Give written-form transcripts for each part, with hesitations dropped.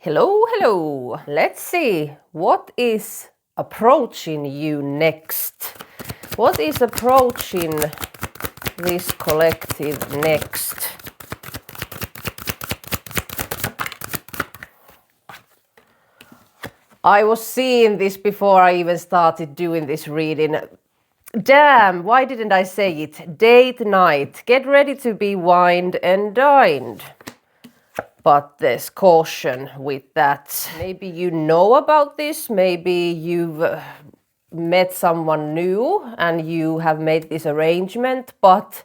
Hello, hello. Let's see what is approaching you next. What is approaching this collective next? I was seeing this before I even started doing this reading. Damn, why didn't I say it? Date night. Get ready to be wined and dined. But there's caution with that. Maybe you know about this, maybe you've met someone new and you have made this arrangement, but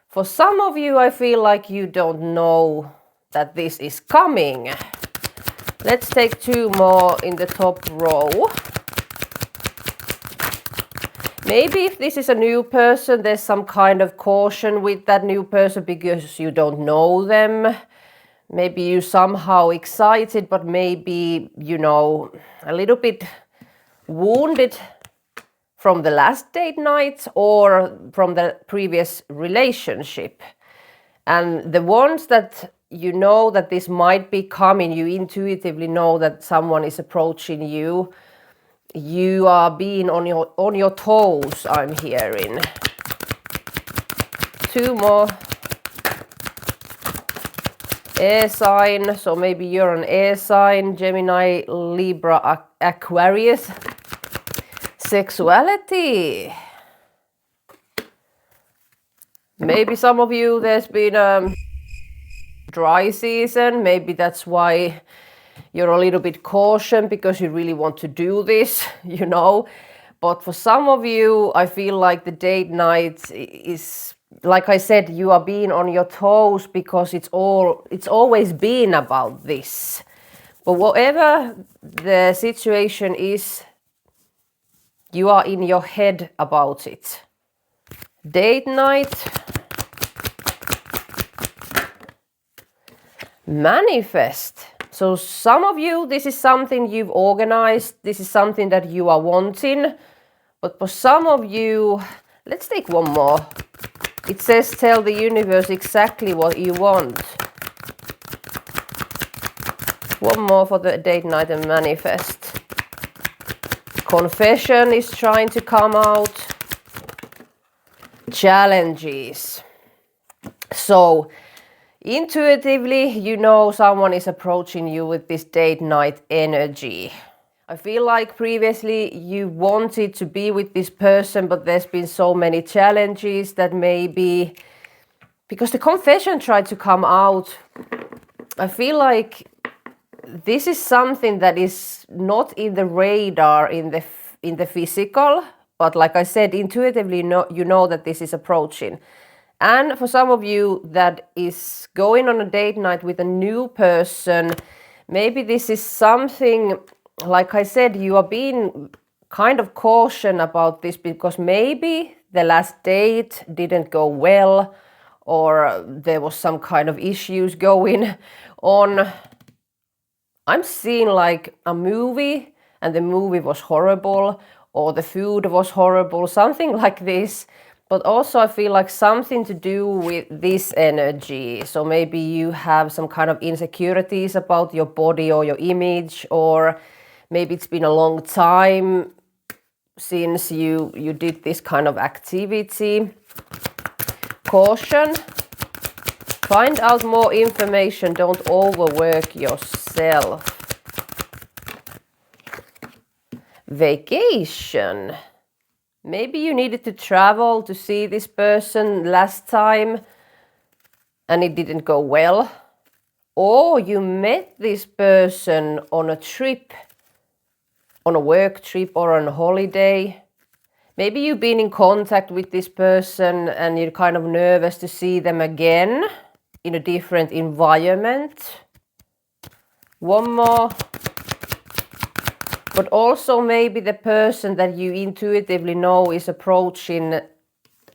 for some of you, I feel like you don't know that this is coming. Let's take two more in the top row. Maybe if this is a new person, there's some kind of caution with that new person because you don't know them. Maybe you somehow excited, but maybe, a little bit wounded from the last date night or from the previous relationship. And the ones that you know that this might be coming, you intuitively know that someone is approaching you. You are being on your toes, I'm hearing. Two more. Air sign, so maybe you're an air sign, Gemini, Libra, Aquarius. Sexuality. Maybe some of you, there's been a dry season, maybe that's why you're a little bit cautious because you really want to do this, But for some of you, I feel like the date night is, like I said, you are being on your toes because it's always been about this. But whatever the situation is, you are in your head about it. Date night. Manifest. So some of you, this is something you've organized. This is something that you are wanting. But for some of you, let's take one more. It says tell the universe exactly what you want. One more for the date night and manifest. Confession is trying to come out. Challenges. So intuitively, you know someone is approaching you with this date night energy. I feel like previously you wanted to be with this person, but there's been so many challenges that maybe, because the confession tried to come out, I feel like this is something that is not in the radar in the physical, but like I said, intuitively you know that this is approaching. And for some of you that is going on a date night with a new person, maybe this is something, like I said, you are being kind of cautious about this because maybe the last date didn't go well or there was some kind of issues going on. I'm seeing like a movie and the movie was horrible or the food was horrible, something like this. But also I feel like something to do with this energy. So maybe you have some kind of insecurities about your body or your image, or maybe it's been a long time since you did this kind of activity. Caution. Find out more information. Don't overwork yourself. Vacation. Maybe you needed to travel to see this person last time and it didn't go well. Or you met this person on a trip, on a work trip or on a holiday. Maybe you've been in contact with this person and you're kind of nervous to see them again in a different environment. One more. But also maybe the person that you intuitively know is approaching,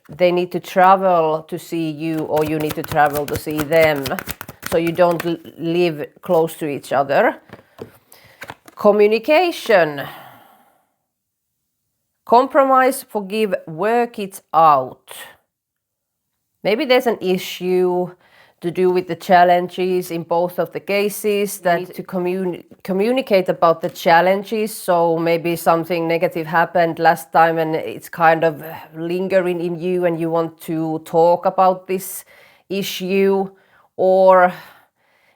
they need to travel to see you or you need to travel to see them. So you don't live close to each other. Communication. Compromise, forgive, work it out. Maybe there's an issue to do with the challenges in both of the cases, that need to communicate about the challenges. So maybe something negative happened last time and it's kind of lingering in you and you want to talk about this issue, or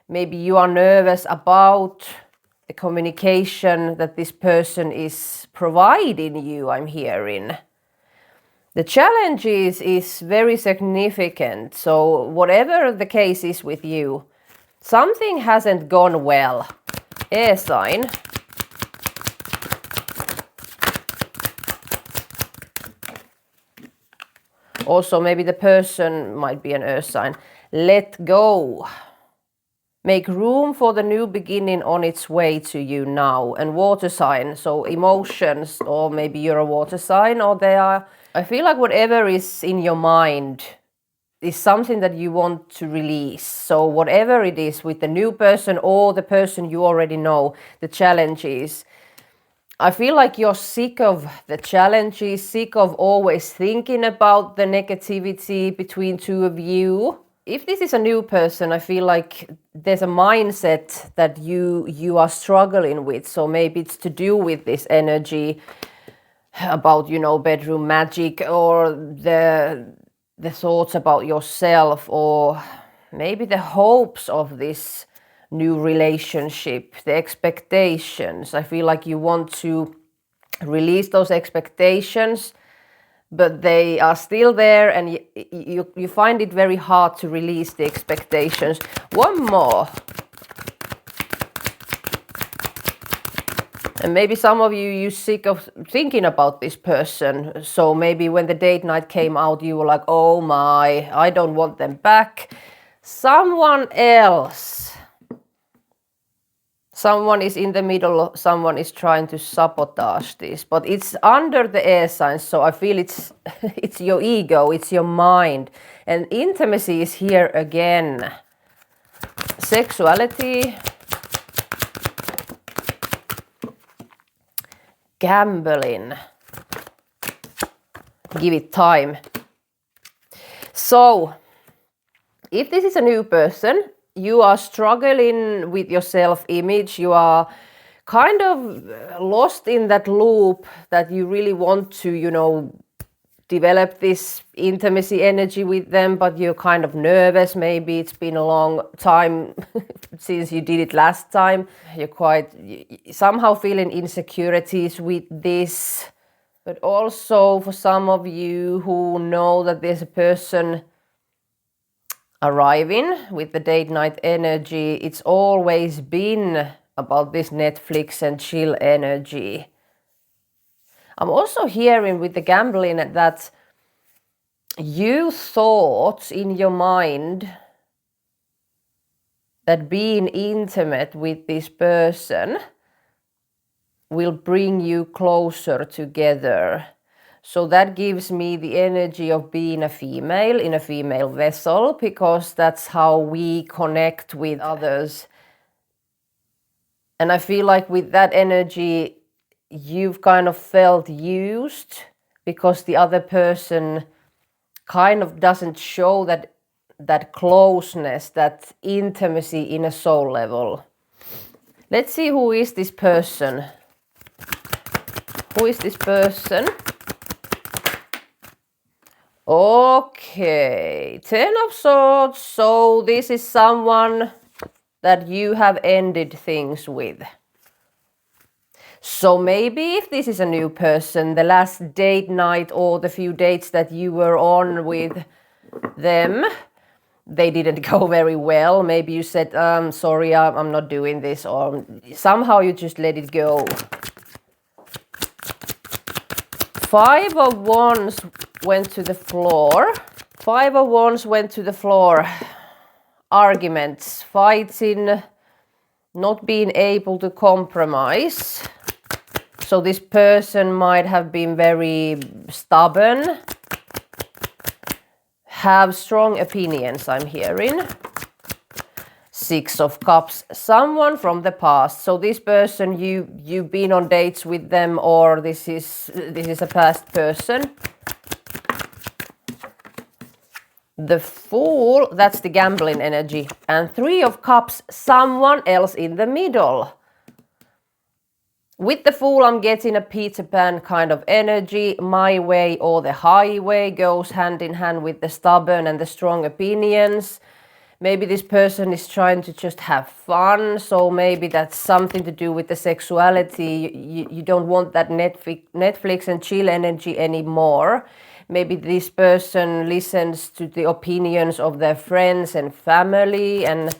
maybe you are nervous about the communication that this person is providing you, I'm hearing. The challenges is very significant, so whatever the case is with you, something hasn't gone well. Air sign. Also, maybe the person might be an earth sign. Let go. Make room for the new beginning on its way to you now. And water sign, so emotions, or maybe you're a water sign, or they are. I feel like whatever is in your mind is something that you want to release. So whatever it is with the new person or the person you already know, the challenges, I feel like you're sick of the challenges, sick of always thinking about the negativity between two of you. If this is a new person, I feel like there's a mindset that you are struggling with. So maybe it's to do with this energy about, you know, bedroom magic, or the thoughts about yourself, or maybe the hopes of this new relationship, the expectations. I feel like you want to release those expectations, but they are still there, and you find it very hard to release the expectations. One more. And maybe some of you're sick of thinking about this person. So maybe when the date night came out, you were like, oh my, I don't want them back. Someone else. Someone is in the middle, someone is trying to sabotage this, but it's under the air signs, so I feel it's it's your ego, it's your mind. And intimacy is here again. Sexuality. Gambling. Give it time. So, if this is a new person, you are struggling with your self-image, you are kind of lost in that loop that you really want to, you know, develop this intimacy energy with them, but you're kind of nervous. Maybe it's been a long time since you did it last time. You're somehow feeling insecurities with this. But also for some of you who know that there's a person arriving with the date night energy, it's always been about this Netflix and chill energy. I'm also hearing with the gambling that you thought in your mind that being intimate with this person will bring you closer together. So that gives me the energy of being a female in a female vessel, because that's how we connect with others. And I feel like with that energy, you've kind of felt used because the other person kind of doesn't show that closeness, that intimacy in a soul level. Let's see who is this person. Who is this person? Okay, 10 of Swords. So this is someone that you have ended things with. So maybe if this is a new person, the last date night or the few dates that you were on with them, they didn't go very well. Maybe you said, sorry, I'm not doing this, or somehow you just let it go. 5 of Wands went to the floor. 5 of Wands went to the floor. Arguments, fighting, not being able to compromise. So this person might have been very stubborn, have strong opinions, I'm hearing. 6 of Cups, someone from the past. So this person, you've been on dates with them, or this is a past person. The Fool, that's the gambling energy. And Three of Cups, someone else in the middle. With the Fool, I'm getting a Peter Pan kind of energy. My way or the highway goes hand in hand with the stubborn and the strong opinions. Maybe this person is trying to just have fun, so maybe that's something to do with the sexuality. You don't want that Netflix and chill energy anymore. Maybe this person listens to the opinions of their friends and family, and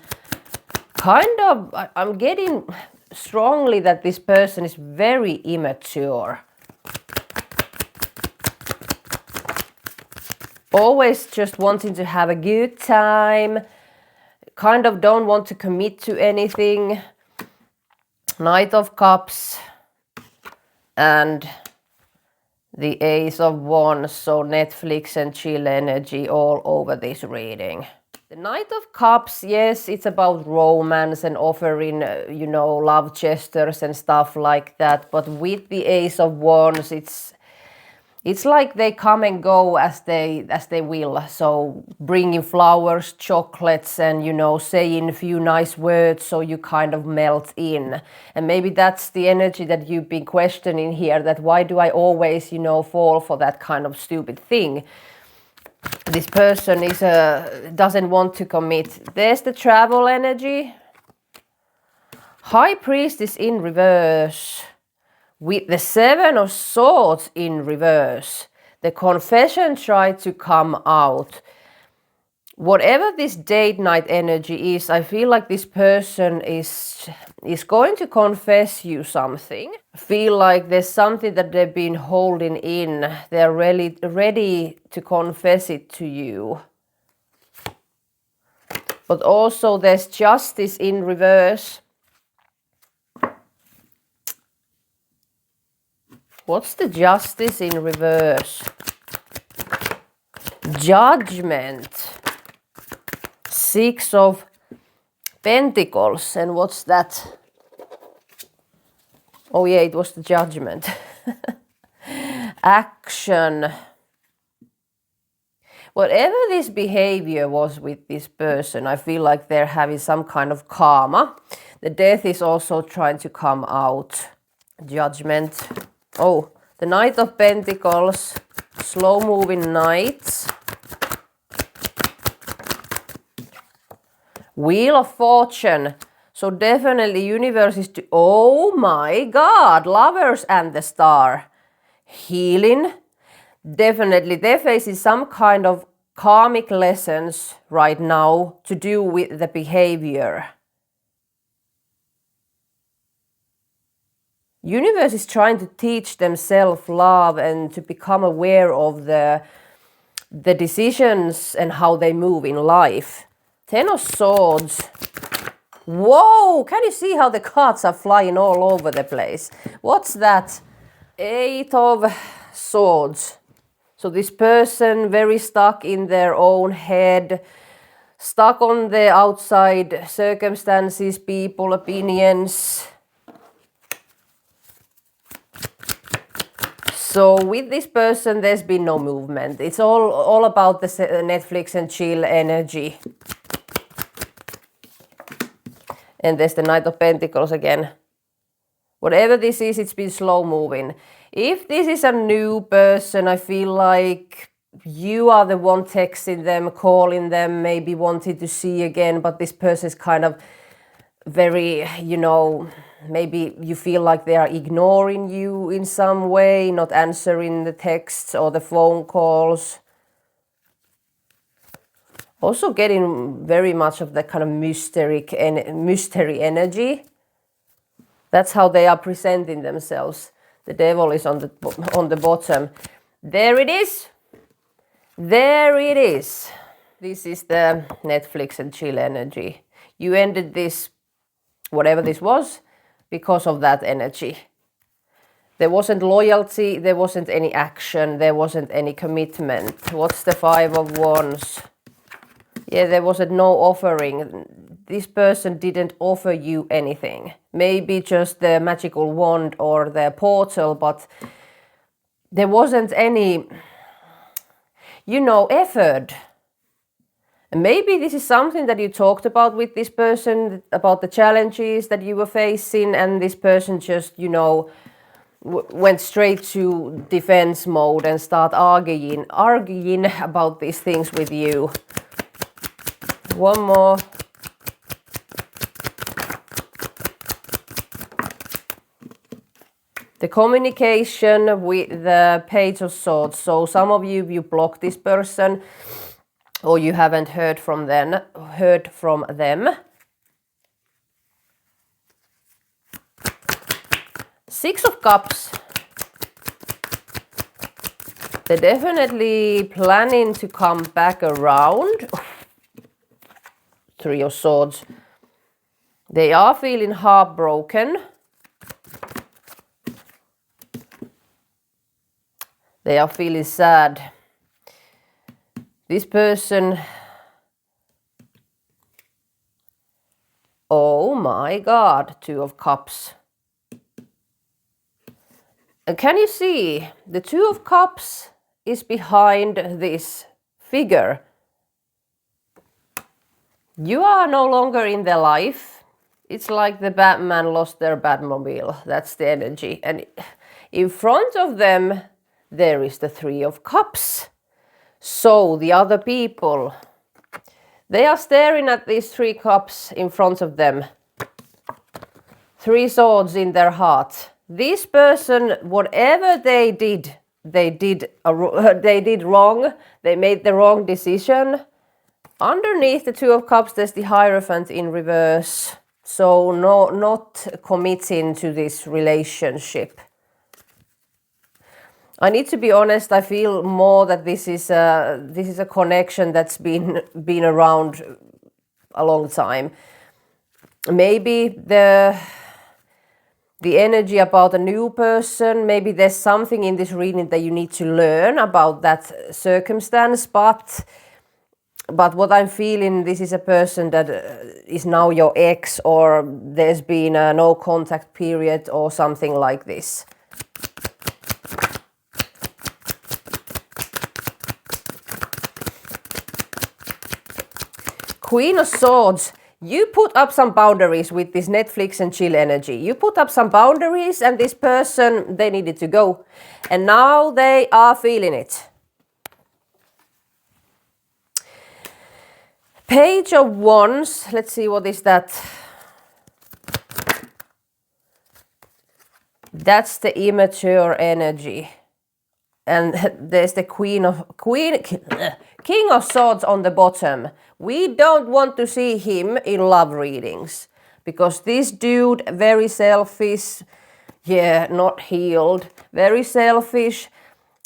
kind of, I'm getting strongly that this person is very immature. Always just wanting to have a good time, kind of don't want to commit to anything. Knight of Cups and the Ace of Wands, so Netflix and chill energy all over this reading. The Knight of Cups, yes, it's about romance and offering, love gestures and stuff like that. But with the Ace of Wands, it's like they come and go as they will. So bringing flowers, chocolates, and saying a few nice words so you kind of melt in. And maybe that's the energy that you've been questioning here, that why do I always fall for that kind of stupid thing. This person doesn't want to commit. There's the travel energy. High Priestess in reverse. With the Seven of Swords in reverse. The confession tried to come out. Whatever this date night energy is, I feel like this person is going to confess you something. I feel like there's something that they've been holding in. They're really ready to confess it to you. But also there's Justice in reverse. What's the Justice in reverse? Judgment. Six of Pentacles. And what's that? Oh yeah, it was the Judgment. Action. Whatever this behavior was with this person, I feel like they're having some kind of karma. The Death is also trying to come out. Judgment. Oh, the Knight of Pentacles. Slow moving Knights. Wheel of Fortune. So definitely universe is oh my god, Lovers and the Star. Healing. Definitely they're facing some kind of karmic lessons right now to do with the behavior. Universe is trying to teach them self-love and to become aware of the decisions and how they move in life. Ten of Swords. Whoa! Can you see how the cards are flying all over the place? What's that? Eight of Swords. So this person very stuck in their own head, stuck on the outside circumstances, people, opinions. So with this person, there's been no movement. It's all about the Netflix and chill energy. And there's the Knight of Pentacles again. Whatever this is, it's been slow moving. If this is a new person, I feel like you are the one texting them, calling them, maybe wanting to see again, but this person is kind of very, maybe you feel like they are ignoring you in some way, not answering the texts or the phone calls. Also getting very much of that kind of mystery energy. That's how they are presenting themselves. The Devil is on the bottom. There it is. There it is. This is the Netflix and chill energy. You ended this, whatever this was, because of that energy. There wasn't loyalty, there wasn't any action, there wasn't any commitment. What's the Five of Wands? Yeah, there wasn't no offering. This person didn't offer you anything. Maybe just the magical wand or the portal, but there wasn't any, effort. And maybe this is something that you talked about with this person, about the challenges that you were facing, and this person just, you know, went straight to defense mode and start arguing about these things with you. One more. The communication with the Page of Swords. So some of you block this person, or you haven't heard from them. Six of Cups. They're definitely planning to come back around. Three of Swords. They are feeling heartbroken. They are feeling sad. This person, oh my God, Two of Cups. And can you see, the Two of Cups is behind this figure. You are no longer in their life. It's like the Batman lost their Batmobile. That's the energy. And in front of them, there is the Three of Cups. So the other people, they are staring at these three cups in front of them. Three swords in their heart. This person, whatever they did wrong. They made the wrong decision. Underneath the Two of Cups, there's the Hierophant in reverse. So not committing to this relationship. I need to be honest, I feel more that this is a connection that's been around a long time. Maybe the energy about a new person, maybe there's something in this reading that you need to learn about that circumstance, but what I'm feeling, this is a person that is now your ex, or there's been a no contact period or something like this. Queen of Swords, you put up some boundaries with this Netflix and chill energy. You put up some boundaries, and this person, they needed to go. And now they are feeling it. Page of Wands, let's see, what is that? That's the immature energy. And there's the King of Swords on the bottom. We don't want to see him in love readings, because this dude, very selfish, not healed, very selfish,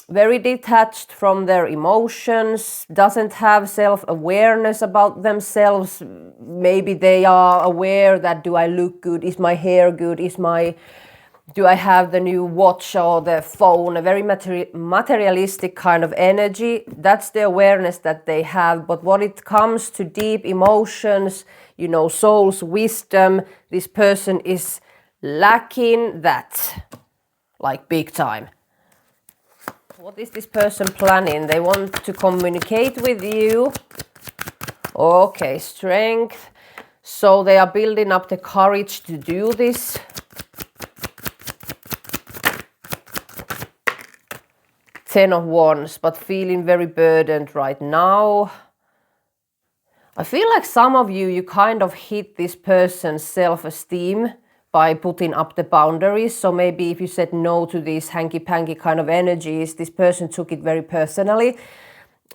very detached from their emotions, doesn't have self-awareness about themselves. Maybe they are aware that, do I look good? Is my hair good? Do I have the new watch or the phone? A very materialistic kind of energy. That's the awareness that they have. But when it comes to deep emotions, soul's wisdom, this person is lacking that, like big time. What is this person planning? They want to communicate with you. Okay, strength. So they are building up the courage to do this. Ten of Wands, but feeling very burdened right now. I feel like some of you kind of hit this person's self-esteem by putting up the boundaries. So maybe if you said no to these hanky-panky kind of energies, this person took it very personally,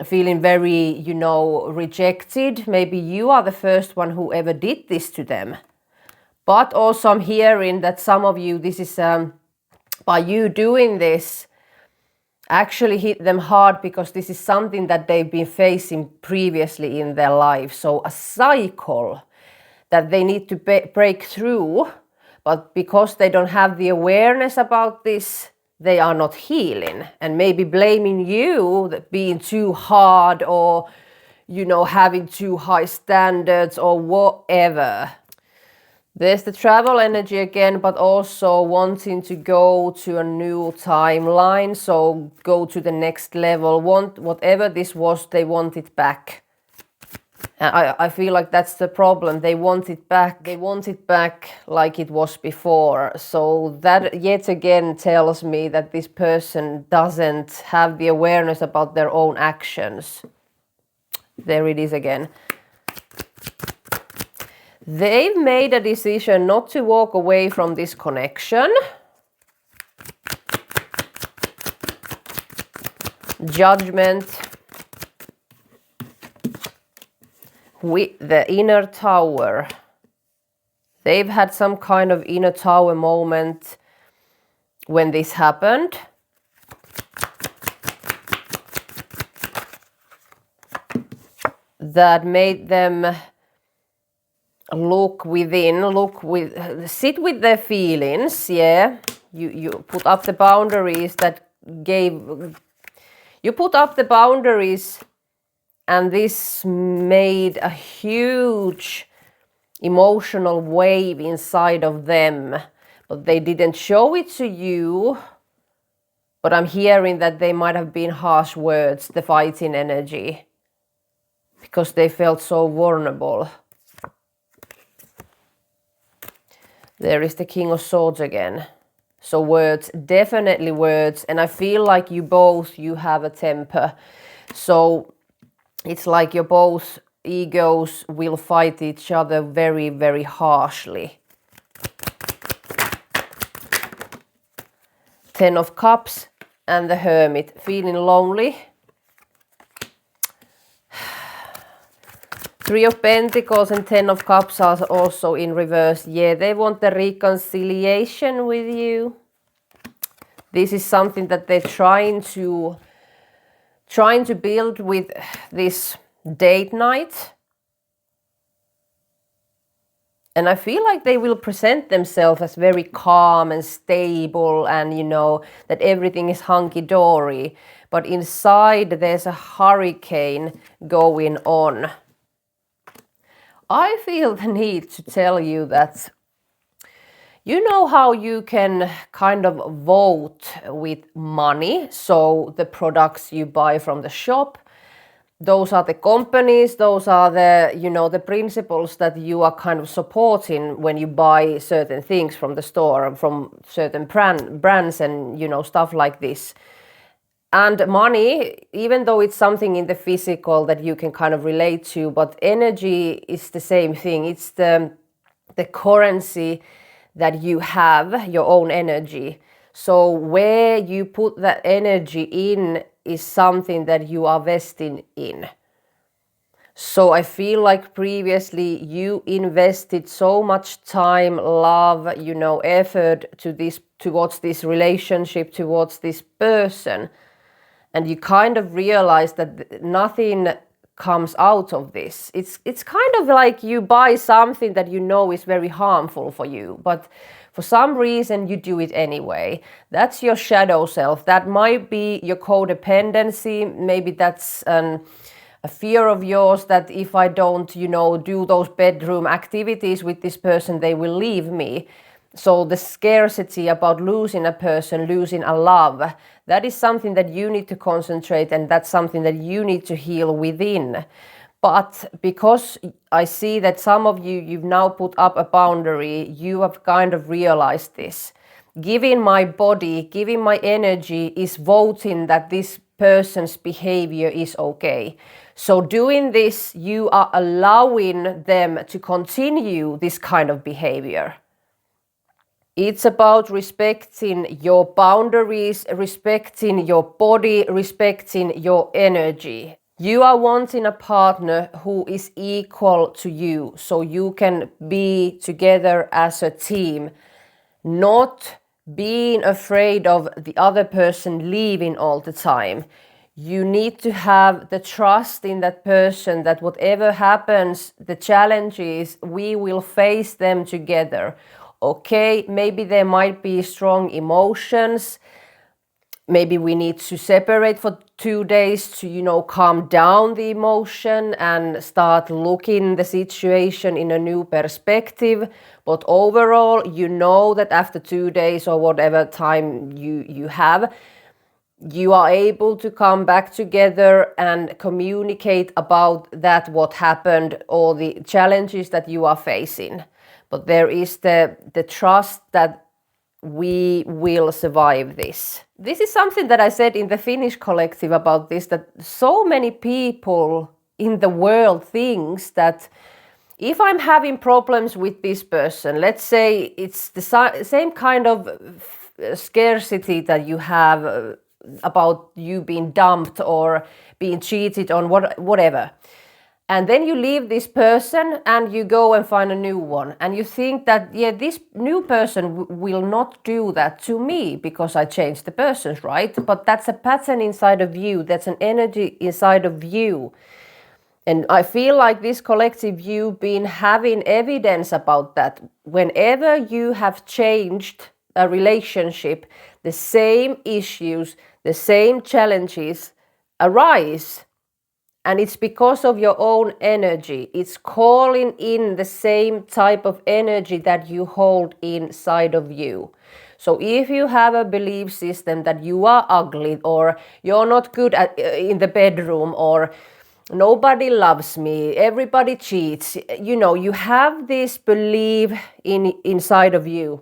feeling very, rejected. Maybe you are the first one who ever did this to them. But also I'm hearing that some of you, this is, by you doing this, actually hit them hard, because this is something that they've been facing previously in their life. So a cycle that they need to break through, but because they don't have the awareness about this, they are not healing, and maybe blaming you that being too hard, or having too high standards or whatever. There's the travel energy again, but also wanting to go to a new timeline, so go to the next level. Whatever this was, they want it back. I feel like that's the problem. They want it back. They want it back like it was before. So that yet again tells me that this person doesn't have the awareness about their own actions. There it is again. They've made a decision not to walk away from this connection. Judgment. With the inner tower. They've had some kind of inner tower moment when this happened. That made them look within, sit with their feelings, yeah. You put up the boundaries you put up the boundaries, and this made a huge emotional wave inside of them, but they didn't show it to you. But I'm hearing that they might have been harsh words, the fighting energy, because they felt so vulnerable. There is the King of Swords again. So words, definitely words. And I feel like you have a temper. So it's like your both egos will fight each other very, very harshly. Ten of Cups and the Hermit. Feeling lonely. Three of Pentacles and Ten of Cups are also in reverse. Yeah, they want the reconciliation with you. This is something that they're trying to build with this date night. And I feel like they will present themselves as very calm and stable and, that everything is hunky-dory. But inside there's a hurricane going on. I feel the need to tell you that you know how you can kind of vote with money. So the products you buy from the shop, those are the companies, those are the, the principles that you are kind of supporting when you buy certain things from the store, from certain brands and, stuff like this. And money, even though it's something in the physical that you can kind of relate to, but energy is the same thing. It's the currency that you have, your own energy. So where you put that energy in is something that you are vesting in. So I feel like previously you invested so much time, love, effort towards this relationship, towards this person. And you kind of realize that nothing comes out of this. It's kind of like you buy something that is very harmful for you, but for some reason you do it anyway. That's your shadow self. That might be your codependency. Maybe that's a fear of yours that if I don't, do those bedroom activities with this person, they will leave me. So the scarcity about losing a person, losing a love, that is something that you need to concentrate, and that's something that you need to heal within. But because I see that some of you've now put up a boundary, you have kind of realized this. Giving my body, giving my energy is voting that this person's behavior is okay. So doing this, you are allowing them to continue this kind of behavior. It's about respecting your boundaries, respecting your body, respecting your energy. You are wanting a partner who is equal to you, so you can be together as a team, not being afraid of the other person leaving all the time. You need to have the trust in that person that whatever happens, the challenges, we will face them together. Okay, maybe there might be strong emotions. Maybe we need to separate for 2 days to, calm down the emotion and start looking the situation in a new perspective. But overall, that after 2 days or whatever time you have, you are able to come back together and communicate about that, what happened, or the challenges that you are facing. But there is the trust that we will survive this. This is something that I said in the Finnish collective about this, that so many people in the world thinks that if I'm having problems with this person, let's say it's the same kind of scarcity that you have about you being dumped or being cheated on, whatever. And then you leave this person and you go and find a new one. And you think that, yeah, this new person will not do that to me because I changed the person, right? But that's a pattern inside of you. That's an energy inside of you. And I feel like this collective, you've been having evidence about that. Whenever you have changed a relationship, the same issues, the same challenges arise. And it's because of your own energy. It's calling in the same type of energy that you hold inside of you. So if you have a belief system that you are ugly, or you're not good in the bedroom, or nobody loves me, everybody cheats, you have this belief inside of you.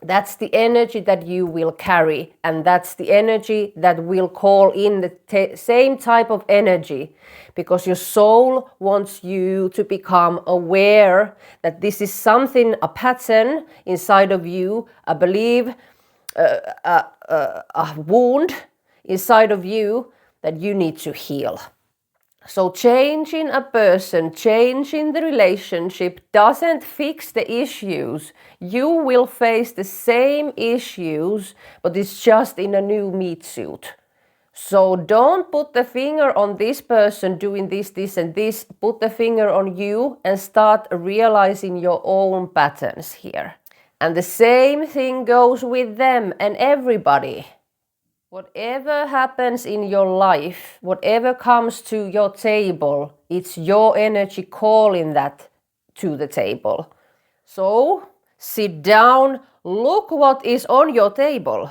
That's the energy that you will carry, and that's the energy that will call in the same type of energy, because your soul wants you to become aware that this is something, a pattern inside of you, a belief, a wound inside of you that you need to heal. So changing a person, changing the relationship doesn't fix the issues. You will face the same issues, but it's just in a new meat suit. So don't put the finger on this person doing this, this and this. Put the finger on you and start realizing your own patterns here. And the same thing goes with them and everybody. Whatever happens in your life, whatever comes to your table, it's your energy calling that to the table. So sit down, look what is on your table.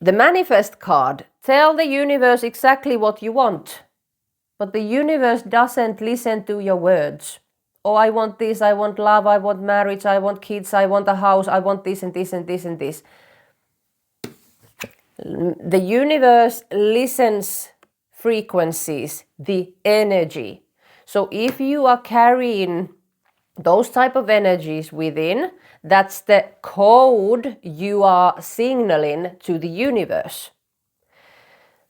The manifest card, tell the universe exactly what you want. But the universe doesn't listen to your words. Oh, I want this, I want love, I want marriage, I want kids, I want a house, I want this and this and this and this. The universe listens frequencies, the energy. So if you are carrying those type of energies within, that's the code you are signaling to the universe.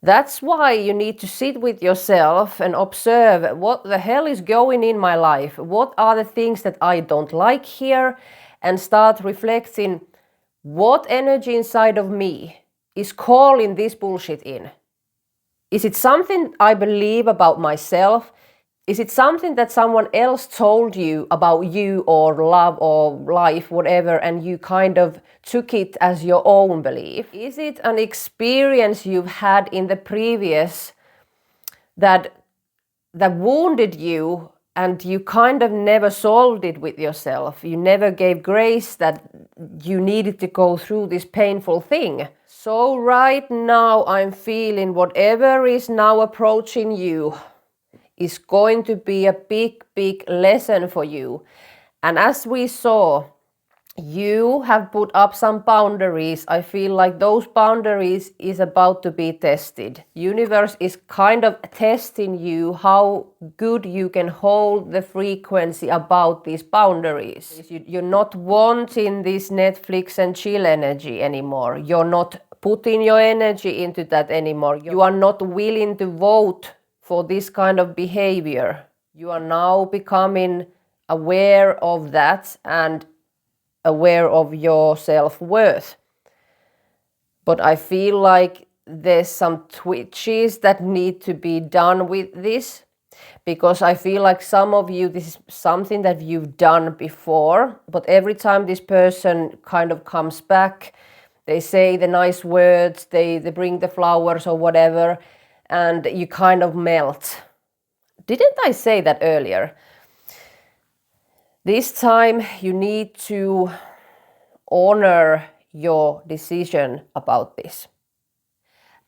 That's why you need to sit with yourself and observe what the hell is going in my life. What are the things that I don't like here? And start reflecting what energy inside of me is calling this bullshit in. Is it something I believe about myself? Is it something that someone else told you about you or love or life, whatever, and you kind of took it as your own belief? Is it an experience you've had in the previous that wounded you and you kind of never solved it with yourself? You never gave grace that you needed to go through this painful thing. So right now I'm feeling whatever is now approaching you is going to be a big, big lesson for you. And as we saw, you have put up some boundaries. I feel like those boundaries is about to be tested. Universe is kind of testing you how good you can hold the frequency about these boundaries. You're not wanting this Netflix and chill energy anymore. You're not putting your energy into that anymore. You are not willing to vote for this kind of behavior. You are now becoming aware of that and aware of your self-worth. But I feel like there's some twitches that need to be done with this, because I feel like some of you, this is something that you've done before, but every time this person kind of comes back, they say the nice words, they bring the flowers or whatever, and you kind of melt. Didn't I say that earlier? This time you need to honor your decision about this.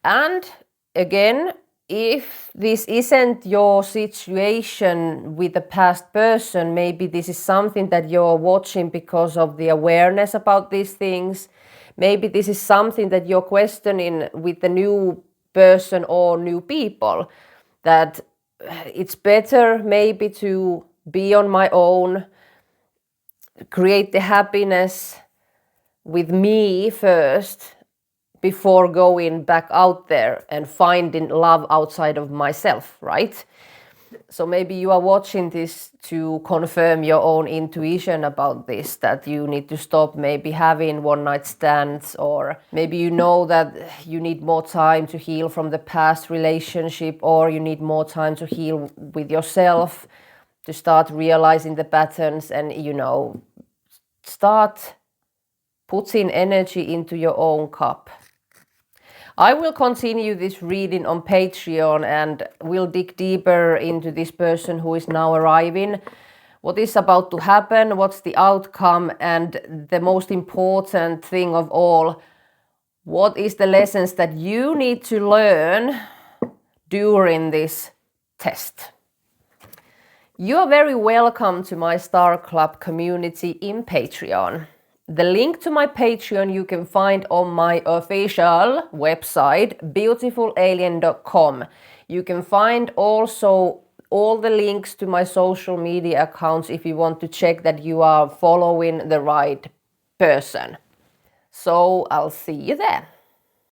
And again, if this isn't your situation with the past person, maybe this is something that you're watching because of the awareness about these things. Maybe this is something that you're questioning with the new person or new people, that it's better maybe to be on my own, create the happiness with me first before going back out there and finding love outside of myself, right? So maybe you are watching this to confirm your own intuition about this, that you need to stop maybe having one night stands, or maybe you know that you need more time to heal from the past relationship, or you need more time to heal with yourself, to start realizing the patterns and, start putting energy into your own cup. I will continue this reading on Patreon and will dig deeper into this person who is now arriving, what is about to happen, what's the outcome, and the most important thing of all, what is the lessons that you need to learn during this test. You are very welcome to my Star Club community in Patreon. The link to my Patreon you can find on my official website, beautifulalien.com. You can find also all the links to my social media accounts if you want to check that you are following the right person. So I'll see you there.